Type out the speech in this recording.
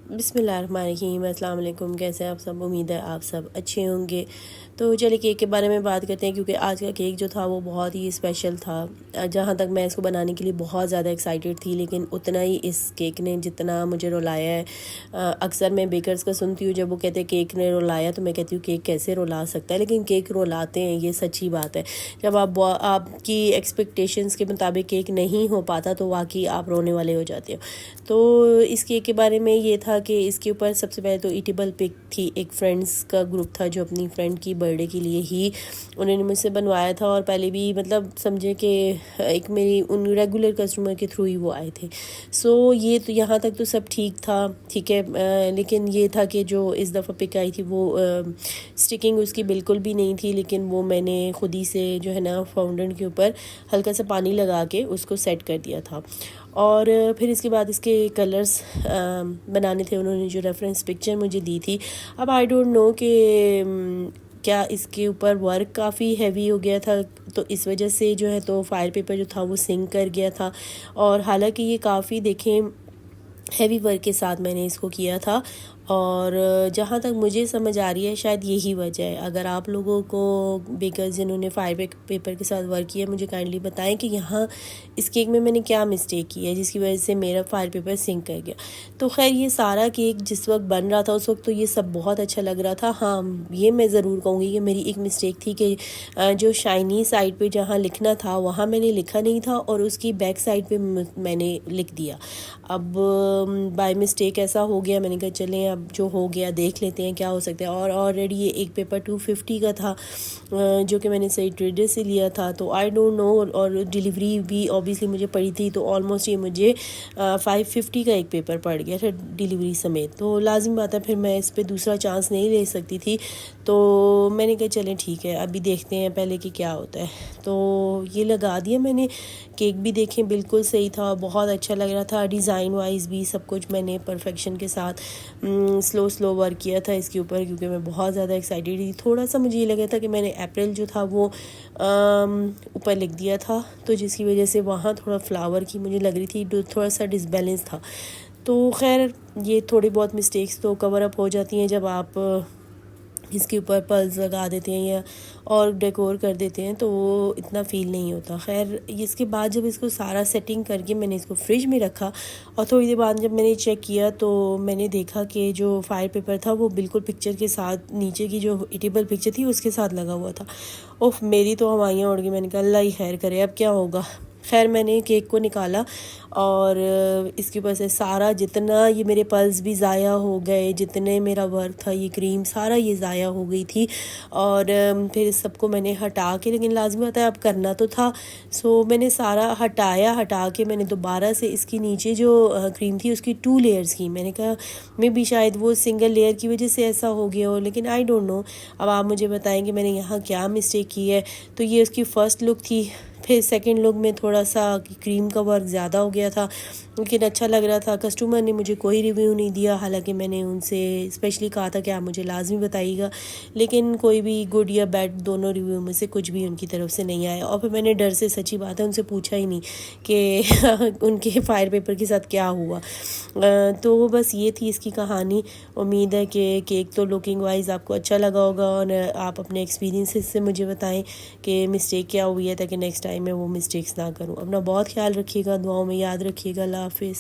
बिस्मिल्लाहिर्रहमानिर्रहीम। अस्सलाम वालेकुम। कैसे हैं आप सब? उम्मीद है आप सब अच्छे होंगे। तो चलिए केक के बारे में बात करते हैं, क्योंकि आज का केक जो था वो बहुत ही स्पेशल था। जहाँ तक मैं इसको बनाने के लिए बहुत ज़्यादा एक्साइटेड थी, लेकिन उतना ही इस केक ने जितना मुझे रुलाया है। अक्सर मैं बेकर्स का सुनती हूँ, जब वो कहते हैं केक ने रुलाया, तो मैं कहती हूँ केक कैसे रुला सकता है, लेकिन केक रुलाते हैं, ये सच्ची बात है। जब आपकी एक्सपेक्टेशंस के मुताबिक केक नहीं हो पाता तो वाकई आप रोने वाले हो जाते हो। तो इस केक के बारे में ये था कि इसके ऊपर सबसे पहले तो ईटेबल पिक थी। एक फ्रेंड्स का ग्रुप था जो अपनी फ्रेंड की बर्थडे के लिए ही उन्होंने मुझसे बनवाया था, और पहले भी मतलब समझे कि एक मेरी उन रेगुलर कस्टमर के थ्रू ही वो आए थे। सो ये तो यहाँ तक तो सब ठीक था, ठीक है। लेकिन ये था कि जो इस दफ़ा पिक आई थी वो स्टिकिंग उसकी बिल्कुल भी नहीं थी, लेकिन वो मैंने खुद ही से जो है ना फाउंडेंट के ऊपर हल्का सा पानी लगा के उसको सेट कर दिया था। और फिर इसके बाद इसके कलर्स बनाने थे। उन्होंने जो रेफरेंस पिक्चर मुझे दी थी, अब आई डोंट नो कि क्या इसके ऊपर वर्क काफ़ी हैवी हो गया था, तो इस वजह से जो है तो फाइल पेपर जो था वो सिंक कर गया था। और हालांकि ये काफ़ी देखें हैवी वर्क के साथ मैंने इसको किया था, और जहाँ तक मुझे समझ आ रही है शायद यही वजह है। अगर आप लोगों को बेकर्स जिन्होंने फाइल पेपर के साथ वर्क किया, मुझे काइंडली बताएं कि यहाँ इस केक में मैंने क्या मिस्टेक की है जिसकी वजह से मेरा फाइल पेपर सिंक कर गया। तो खैर ये सारा केक जिस वक्त बन रहा था उस वक्त तो ये सब बहुत अच्छा लग रहा था। हाँ, ये मैं ज़रूर कहूँगी कि मेरी एक मिस्टेक थी कि जो शाइनी साइड पे जहाँ लिखना था वहाँ मैंने लिखा नहीं था, और उसकी बैक साइड पे मैंने लिख दिया। अब बाय मिस्टेक ऐसा हो गया, मैंने कहा चलें अब जो हो गया देख लेते हैं क्या हो सकता है। और ऑलरेडी ये एक पेपर 250 का था, जो कि मैंने सही ट्रेडर से लिया था, तो आई डोंट नो। और डिलीवरी भी ऑब्वियसली मुझे पड़ी थी, तो ऑलमोस्ट ये मुझे 550 का एक पेपर पड़ गया था डिलीवरी समेत। तो लाजिम बात है फिर मैं इस पर दूसरा चांस नहीं ले सकती थी, तो मैंने कहा चलें ठीक है अभी देखते हैं पहले कि क्या होता है। तो ये लगा दिया मैंने। केक भी देखें बिल्कुल सही था, बहुत अच्छा लग रहा था। डिज़ाइन वाइज भी सब कुछ मैंने परफेक्शन के साथ स्लो वर्क किया था इसके ऊपर, क्योंकि मैं बहुत ज़्यादा एक्साइटेड थी। थोड़ा सा मुझे ये लगा था कि मैंने अप्रैल जो था वो ऊपर लिख दिया था, तो जिसकी वजह से वहाँ थोड़ा फ्लावर की मुझे लग रही थी, थोड़ा सा डिसबैलेंस था। तो खैर ये थोड़ी बहुत मिस्टेक्स तो कवर अप हो जाती हैं जब आप इसके ऊपर पर्ल्स लगा देते हैं या और डेकोर कर देते हैं, तो वो इतना फ़ील नहीं होता। खैर इसके बाद जब इसको सारा सेटिंग करके मैंने इसको फ्रिज में रखा, और थोड़ी देर बाद जब मैंने चेक किया तो मैंने देखा कि जो फाइल पेपर था वो बिल्कुल पिक्चर के साथ, नीचे की जो ईटेबल पिक्चर थी उसके साथ लगा हुआ था। ओह, मेरी तो हवाइयाँ उड़ गई। मैंने कहा अल्लाह ही खैर करे, अब क्या होगा। खैर मैंने केक को निकाला, और इसके ऊपर से सारा जितना ये मेरे पल्स भी ज़ाया हो गए, जितने मेरा वर्क था, ये क्रीम सारा ये ज़ाया हो गई थी। और फिर इस सबको मैंने हटा के, लेकिन लाजमी होता है अब करना तो था, सो मैंने सारा हटा के मैंने दोबारा से इसकी नीचे जो क्रीम थी उसकी 2 लेयर्स की। मैंने कहा मे भी शायद वो सिंगल लेयर की वजह से ऐसा हो गया हो, लेकिन आई डोंट नो। अब आप मुझे बताएं कि मैंने यहाँ क्या मिस्टेक की है। तो ये उसकी फ़र्स्ट लुक थी। फिर सेकंड लुक में थोड़ा सा क्रीम का वर्क ज़्यादा हो गया था, लेकिन अच्छा लग रहा था। कस्टमर ने मुझे कोई रिव्यू नहीं दिया, हालांकि मैंने उनसे स्पेशली कहा था कि आप मुझे लाजमी बताइएगा, लेकिन कोई भी गुड या बैड दोनों रिव्यू में से कुछ भी उनकी तरफ से नहीं आया। और फिर मैंने डर से, सच्ची बात है, उनसे पूछा ही नहीं कि उनके फाइल पेपर के साथ क्या हुआ। तो बस ये थी इसकी कहानी। उम्मीद है कि केक तो लुकिंग वाइज आपको अच्छा लगा होगा, और आप अपने एक्सपीरियंसेस से मुझे बताएं कि मिस्टेक क्या हुई है, ताकि नेक्स्ट टाइम मैं वो मिस्टेक्स ना करूं। अपना बहुत ख्याल रखिएगा, दुआओं में याद रखिएगा। अल्लाह हाफिज़।